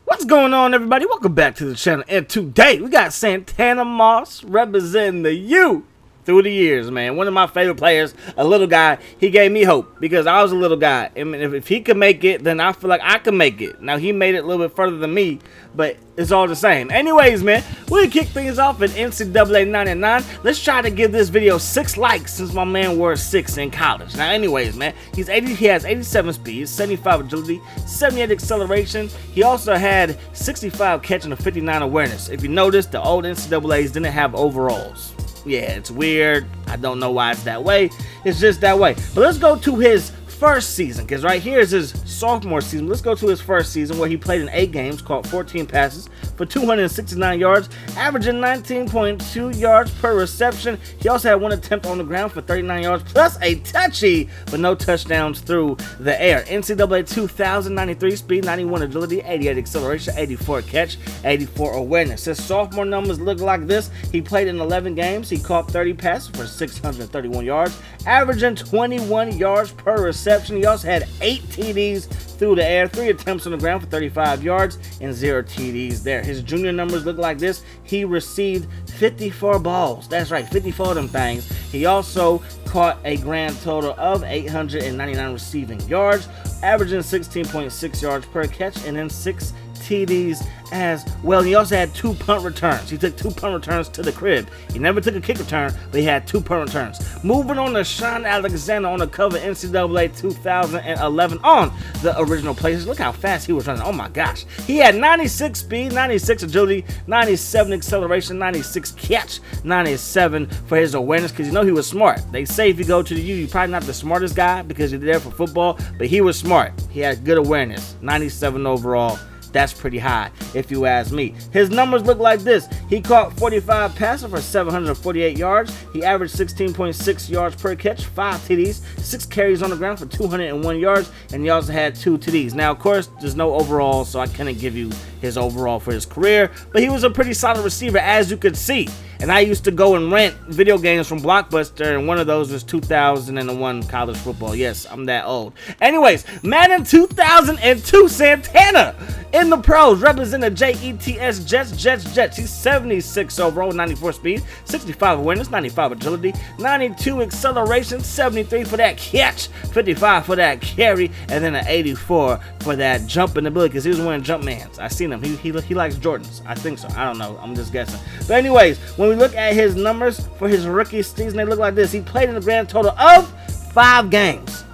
What's going on, everybody? Welcome back to the channel. And today we got Santana Moss representing the U through the years, man. One of my favorite players, a little guy. He gave me hope because I was a little guy. I mean, if he could make it, then I feel like I can make it. Now, he made it a little bit further than me, but it's all the same. Anyways, man, we'll kick things off in NCAA 99. Let's try to give this video 6 likes since my man wore 6 in college. Now, anyways, man, he has 87 speed, 75 agility, 78 acceleration. He also had 65 catching and 59 awareness. If you notice, the old NCAAs didn't have overalls. Yeah, it's weird. I don't know why it's that way. It's just that way. But let's go to his first season, because right here is his sophomore season. Let's go to his first season where he played in 8 games, caught 14 passes for 269 yards, averaging 19.2 yards per reception. He also had 1 attempt on the ground for 39 yards, plus a touchy, but no touchdowns through the air. NCAA 2093 speed, 91 agility, 88 acceleration, 84 catch, 84 awareness. His sophomore numbers look like this. He played in 11 games. He caught 30 passes for 631 yards, averaging 21 yards per reception. He also had 8 TDs through the air, 3 attempts on the ground for 35 yards, and 0 TDs there. His junior numbers look like this. He received 54 balls. That's right, 54 of them things. He also caught a grand total of 899 receiving yards, averaging 16.6 yards per catch, and then 6 TDs as well. He also had 2 punt returns. He took 2 punt returns to the crib. He never took a kick return, but he had 2 punt returns. Moving on to Sean Alexander on the cover NCAA 2011 on the original places. Look how fast he was running. Oh my gosh. He had 96 speed, 96 agility, 97 acceleration, 96 catch, 97 for his awareness, because you know he was smart. They say if you go to the U, you're probably not the smartest guy because you're there for football, but he was smart. He had good awareness, 97 overall. That's pretty high, if you ask me. His numbers look like this. He caught 45 passes for 748 yards. He averaged 16.6 yards per catch, 5 TDs, 6 carries on the ground for 201 yards, and he also had 2 TDs. Now, of course, there's no overall, so I couldn't give you his overall for his career, but he was a pretty solid receiver, as you could see. And I used to go and rent video games from Blockbuster, and one of those was 2001 college football. Yes, I'm that old. Anyways, Madden 2002, Santana in the pros, representing JETS, Jets. He's 76 overall, 94 speed, 65 awareness, 95 agility, 92 acceleration, 73 for that catch, 55 for that carry, and then an 84 for that jumping ability, because he was wearing Jumpmans. I seen him. He likes Jordans. I think so. I don't know. I'm just guessing. But anyways, when we look at his numbers for his rookie season, they look like this. He played in a grand total of 5 games.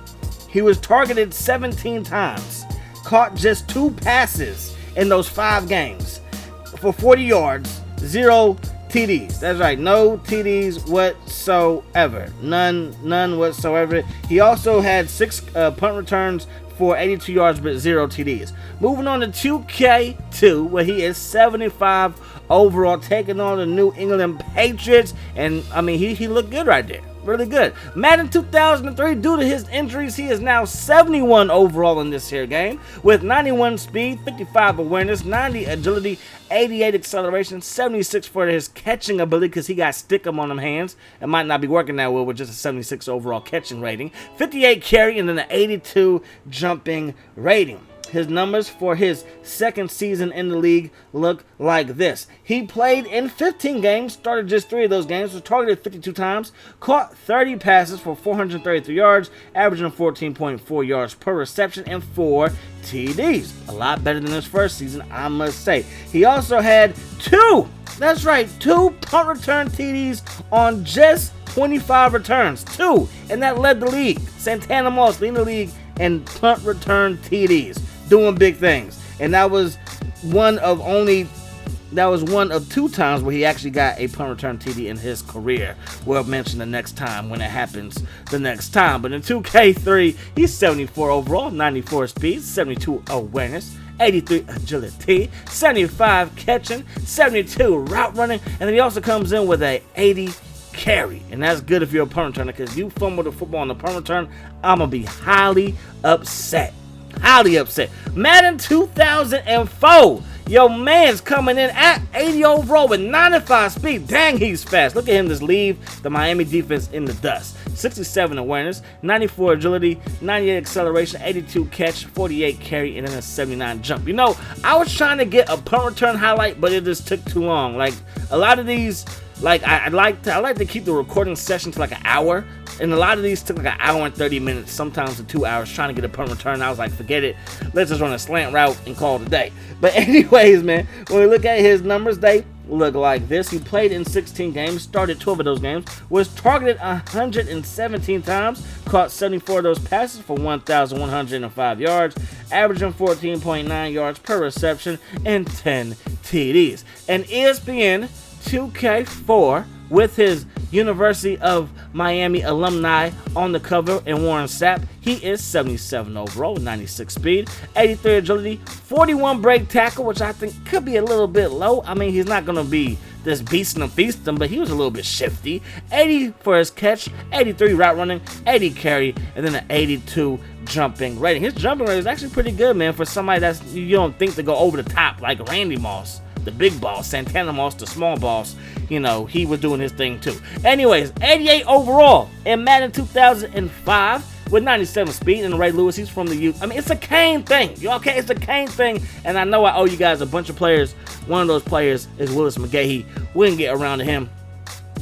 He was targeted 17 times, caught just 2 passes in those 5 games for 40 yards, 0 TDs. That's right, no TDs whatsoever. None whatsoever. He also had 6 punt returns for 82 yards, but 0 TDs. Moving on to 2K2, where he is 75 overall, taking on the New England Patriots. And I mean, he looked good right there. Really good. Madden 2003, due to his injuries, he is now 71 overall in this here game with 91 speed, 55 awareness, 90 agility, 88 acceleration, 76 for his catching ability, because he got stickum on them hands. It might not be working that well with just a 76 overall catching rating, 58 carry, and then an 82 jumping rating. His numbers for his second season in the league look like this. He played in 15 games, started just 3 of those games, was targeted 52 times, caught 30 passes for 433 yards, averaging 14.4 yards per reception, and 4 TDs. A lot better than his first season, I must say. He also had 2 punt return TDs on just 25 returns. 2, and that led the league. Santana Moss leading the league in punt return TDs, doing big things. And that was one of 2 times where he actually got a punt return TD in his career. We'll mention the next time when it happens the next time. But in 2K3, he's 74 overall, 94 speed, 72 awareness, 83 agility, 75 catching, 72 route running, and then he also comes in with a 80 carry. And that's good if you're a punt returner, because you fumble the football on the punt return, I'm gonna be highly upset. Madden 2004, your man's coming in at 80 overall with 95 speed. Dang, he's fast. Look at him just leave the Miami defense in the dust. 67 awareness, 94 agility, 98 acceleration, 82 catch, 48 carry, and then a 79 jump. You know, I was trying to get a punt return highlight, but it just took too long. Like, a lot of these, like, I like to keep the recording session to like an hour, and a lot of these took like an hour and 30 minutes, sometimes to 2 hours, trying to get a punt return. I was like, forget it, let's just run a slant route and call it a day. But anyways, man, when we look at his numbers, they look like this. He played in 16 games, started 12 of those games, was targeted 117 times, caught 74 of those passes for 1,105 yards, averaging 14.9 yards per reception and 10 TDs. And ESPN 2K4 with his University of Miami alumni on the cover and Warren Sapp. He is 77 overall with 96 speed, 83 agility, 41 break tackle, which I think could be a little bit low. I mean, he's not going to be this beasting and feasting, but he was a little bit shifty. 80 for his catch, 83 route running, 80 carry, and then an 82 jumping rating. His jumping rating is actually pretty good, man, for somebody that's you don't think to go over the top like Randy Moss, the big boss, Santana Moss, the small boss. You know, he was doing his thing too. Anyways, 88 overall in Madden 2005 with 97 speed. And Ray Lewis, he's from the U. I mean, it's a Kane thing. You okay? It's a Kane thing. And I know I owe you guys a bunch of players. One of those players is Willis McGahee. We can get around to him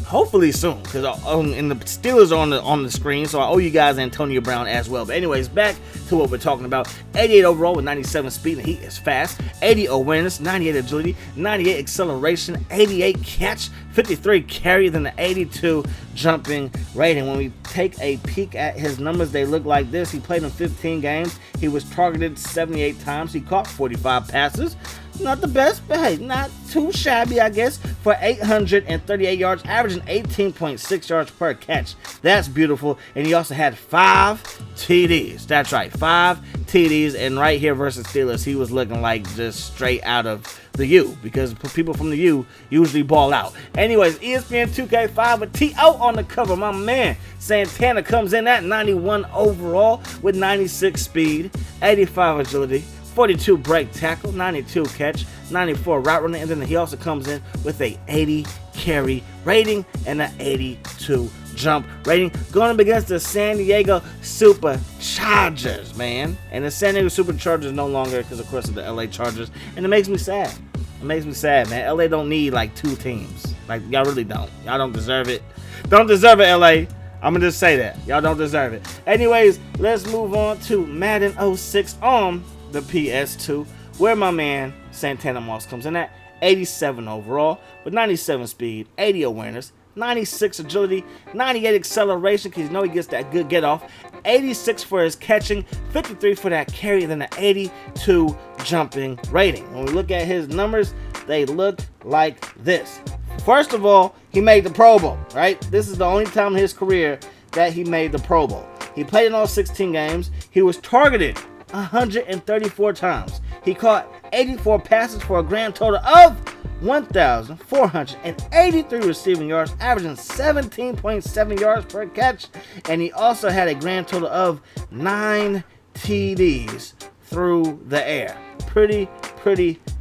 hopefully soon, because and the Steelers are on the screen, so I owe you guys Antonio Brown as well. But anyways, back to what we're talking about. 88 overall with 97 speed, and he is fast. 80 awareness, 98 agility, 98 acceleration, 88 catch, 53 carry, then the 82 jumping rating. When we take a peek at his numbers, they look like this. He played in 15 games. He was targeted 78 times. He caught 45 passes. Not the best, but hey, not too shabby, I guess, for 838 yards, averaging 18.6 yards per catch. That's beautiful. And he also had 5 TDs. That's right, 5 TDs. And right here versus Steelers, he was looking like just straight out of the U, because people from the U usually ball out. Anyways, ESPN 2K5 with T.O. on the cover. My man Santana comes in at 91 overall with 96 speed, 85 agility, 42 break tackle, 92 catch, 94 route running, and then he also comes in with a 80 carry rating and an 82 jump rating, going up against the San Diego Superchargers, man. And the San Diego Superchargers no longer, because of course of the LA Chargers, and it makes me sad. It makes me sad, man. LA don't need like 2 teams. Like, y'all really don't. Y'all don't deserve it. Don't deserve it, LA. I'm gonna just say that. Y'all don't deserve it. Anyways, let's move on to Madden 06 on the PS2, where my man Santana Moss comes in at 87 overall with 97 speed, 80 awareness, 96 agility, 98 acceleration, because you know he gets that good get off, 86 for his catching, 53 for that carry, and then an 82 jumping rating. When we look at his numbers, they look like this. First of all, he made the Pro Bowl, right? This is the only time in his career that he made the Pro Bowl. He played in all 16 games. He was targeted 134 times. He caught 84 passes for a grand total of 1,483 receiving yards, averaging 17.7 yards per catch, and he also had a grand total of 9 TDs through the air. Pretty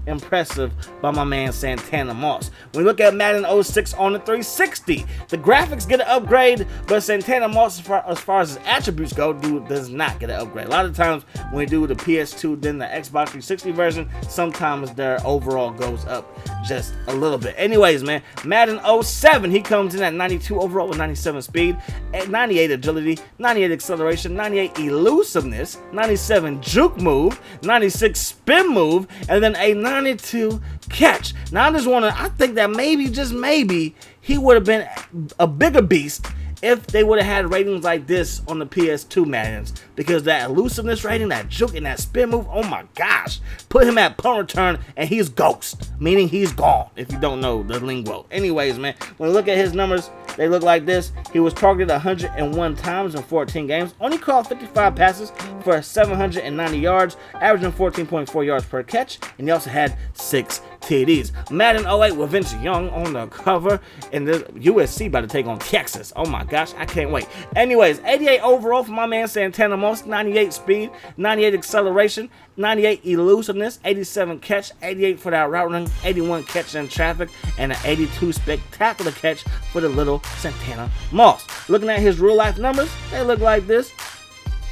impressive by my man Santana Moss. When we look at Madden 06 on the 360, the graphics get an upgrade, but Santana Moss, as far as his attributes go, does not get an upgrade. A lot of times when we do the PS2, then the Xbox 360 version, sometimes their overall goes up just a little bit. Anyways, man, Madden 07, he comes in at 92 overall with 97 speed, 98 agility, 98 acceleration, 98 elusiveness, 97 juke move, 96 spin move, and then a 92 catch. Now I think that maybe, just maybe, he would have been a bigger beast if they would have had ratings like this on the PS2 Maddens, because that elusiveness rating, that juke, and that spin move, oh my gosh, put him at punt return and he's ghost, meaning he's gone, if you don't know the lingo. Anyways, man, when we look at his numbers, they look like this. He was targeted 101 times in 14 games, only caught 55 passes for 790 yards, averaging 14.4 yards per catch, and he also had 6 TDs. Madden 08 with Vince Young on the cover, and the USC about to take on Texas. Oh my gosh, I can't wait. Anyways, 88 overall for my man Santana Moss, 98 speed, 98 acceleration, 98 elusiveness, 87 catch, 88 for that route run, 81 catch in traffic, and an 82 spectacular catch for the little Santana Moss. Looking at his real life numbers, they look like this.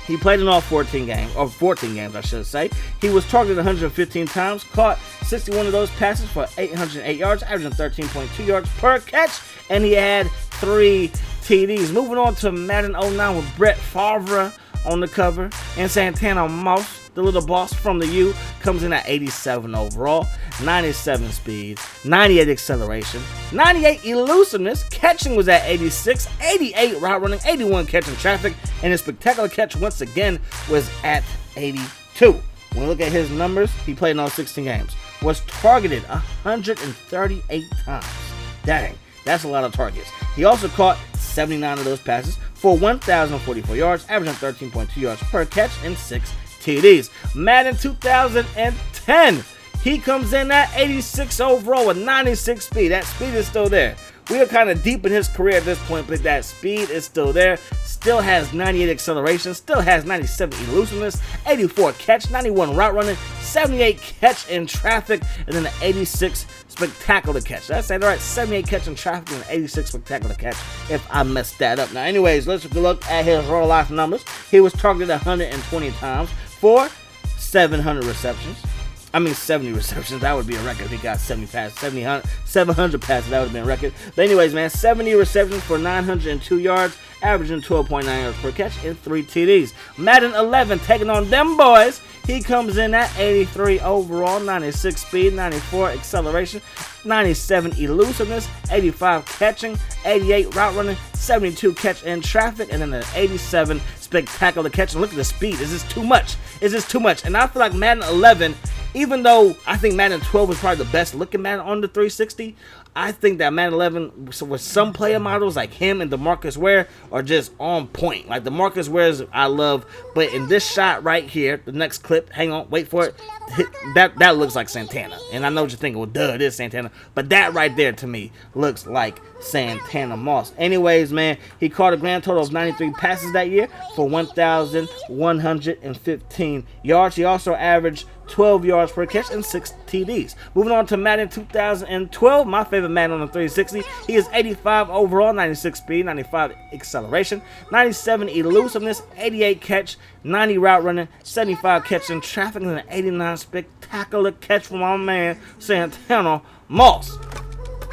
He played in all 14 games, I should say. He was targeted 115 times, caught 61 of those passes for 808 yards, averaging 13.2 yards per catch, and he had 3 TDs. Moving on to Madden 09 with Brett Favre on the cover, and Santana Moss, the little boss from the U, comes in at 87 overall, 97 speed, 98 acceleration, 98 elusiveness, catching was at 86, 88 route running, 81 catch in traffic, and his spectacular catch once again was at 82. When we look at his numbers, he played in all 16 games, was targeted 138 times. Dang, that's a lot of targets. He also caught 79 of those passes for 1,044 yards, averaging 13.2 yards per catch and 6 TDs. Madden 2010, he comes in at 86 overall with 96 speed. That speed is still there. We are kind of deep in his career at this point, but that speed is still there. Still has 98 acceleration, still has 97 elusiveness, 84 catch, 91 route running, 78 catch in traffic, and then an 86 spectacular catch. Did I say that right? 78 catch in traffic and an 86 spectacular catch, if I messed that up. Now, anyways, let's look at his real life numbers. He was targeted 120 times for 700 receptions. 70 receptions. That would be a record if he got 700 passes. That would have been a record. But anyways, man, 70 receptions for 902 yards, averaging 12.9 yards per catch and 3 TDs. Madden 11 taking on them boys. He comes in at 83 overall, 96 speed, 94 acceleration, 97 elusiveness, 85 catching, 88 route running, 72 catch in traffic, and then an 87 spectacular catch. And look at the speed. Is this too much? Is this too much? And I feel like Madden 11, even though I think Madden 12 was probably the best looking Madden on the 360, I think that Madden 11 with some player models like him and DeMarcus Ware are just on point. Like DeMarcus Ware's I love, but in this shot right here, the next clip, hang on, wait for it, that looks like Santana. And I know what you're thinking, well, duh, it is Santana. But that right there to me looks like Santana Moss. Anyways, man, he caught a grand total of 93 passes that year for 1,115 yards. He also averaged 12 yards per catch and 6 TDs. Moving on to Madden 2012, my favorite Madden on the 360. He is 85 overall, 96 speed, 95 acceleration, 97 elusiveness, 88 catch, 90 route running, 75 catch in traffic, and an 89 spectacular catch from my man Santana Moss.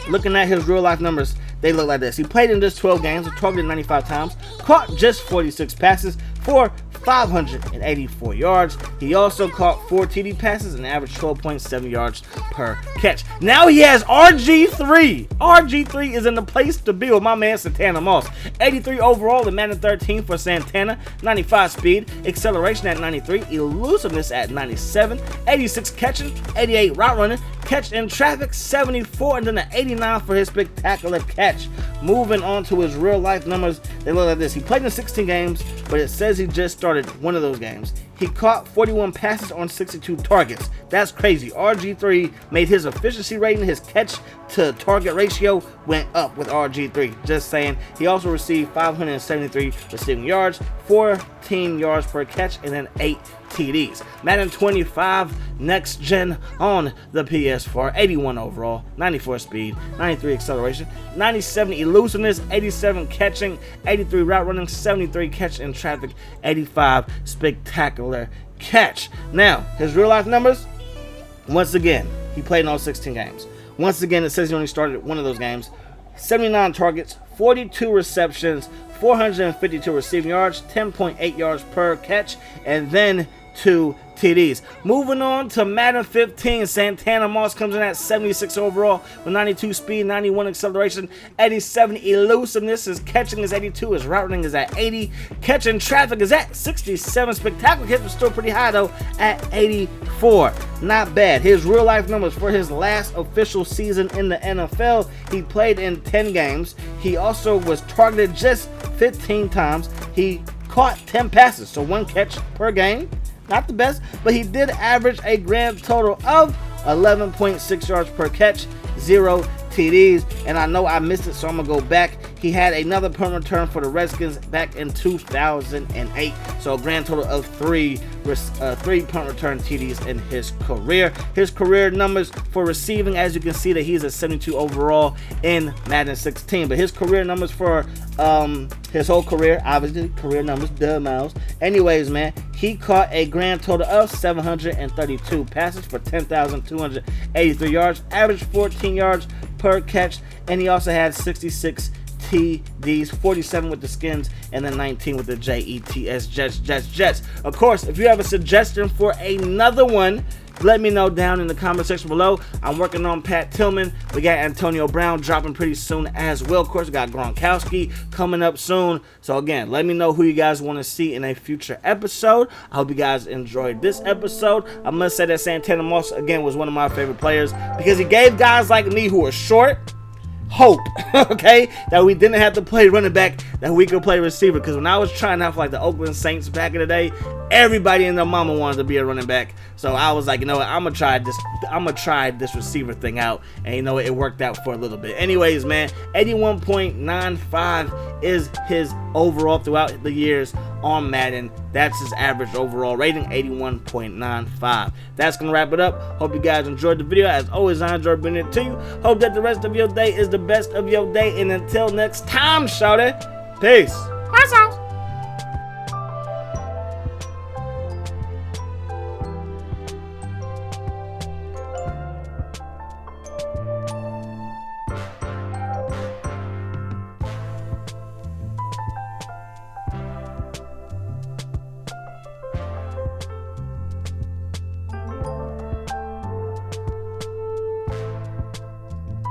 Looking at his real life numbers, they look like this. He played in just 12 games, targeted 95 times, caught just 46 passes for 584 yards. He also caught 4 TD passes and averaged 12.7 yards per catch. Now he has RG3. RG3 is in the place to be with my man Santana Moss. 83 overall in Madden 13 for Santana, 95 speed, acceleration at 93, elusiveness at 97, 86 catching, 88 route running, catch in traffic 74, and then an 89 for his spectacular catch. Moving on to his real life numbers, they look like this. He played in 16 games, but it says he just started one of those games. He caught 41 passes on 62 targets. That's crazy. RG3 made his efficiency rating, his catch to target ratio went up with RG3. Just saying. He also received 573 receiving yards, 14 yards per catch, and then 8 TDs. Madden 25 next gen on the PS4, 81 overall, 94 speed, 93 acceleration, 97 elusiveness, 87 catching, 83 route running, 73 catch in traffic, 85 spectacular catch. Now, his real life numbers, once again, he played in all 16 games. Once again, it says he only started one of those games. 79 targets, 42 receptions, 452 receiving yards, 10.8 yards per catch, and then 2 TDs. Moving on to Madden 15, Santana Moss comes in at 76 overall with 92 speed, 91 acceleration, 87 elusiveness. His catching is 82, his route running is at 80, catching traffic is at 67. Spectacular catch was still pretty high though at 84. Not bad. His real life numbers for his last official season in the NFL, he played in 10 games. He also was targeted just 15 times. He caught 10 passes, so 1 catch per game. Not the best, but he did average a grand total of 11.6 yards per catch, 0 TDs, and I know I missed it, so I'm gonna go back. He had another punt return for the Redskins back in 2008, so a grand total of three punt return TDs in his career. His career numbers for receiving, as you can see, that he's a 72 overall in Madden 16, but his career numbers for his whole career, obviously career numbers, duh, Miles. Anyways, man, he caught a grand total of 732 passes for 10,283 yards, average 14 yards per catch, and he also had 66 TDs, 47 with the Skins, and then 19 with the Jets, Jets. Of course, if you have a suggestion for another one, let me know down in the comment section below. I'm working on Pat Tillman. We got Antonio Brown dropping pretty soon as well. Of course, we got Gronkowski coming up soon. So again, let me know who you guys want to see in a future episode. I hope you guys enjoyed this episode. I must say that Santana Moss, again, was one of my favorite players because he gave guys like me who are short hope, okay, that we didn't have to play running back, that we could play receiver. Because when I was trying out for like the Oakland Saints back in the day, everybody and their mama wanted to be a running back. So I was like, you know what, I'm gonna try this receiver thing out, and you know what, it worked out for a little bit. Anyways, man, 81.95 is his overall throughout the years on Madden. That's his average overall rating, 81.95. That's gonna wrap it up. Hope you guys enjoyed the video. As always, I enjoyed bringing it to you. Hope that the rest of your day is the best of your day, and until next time, shawty, peace. Peace out.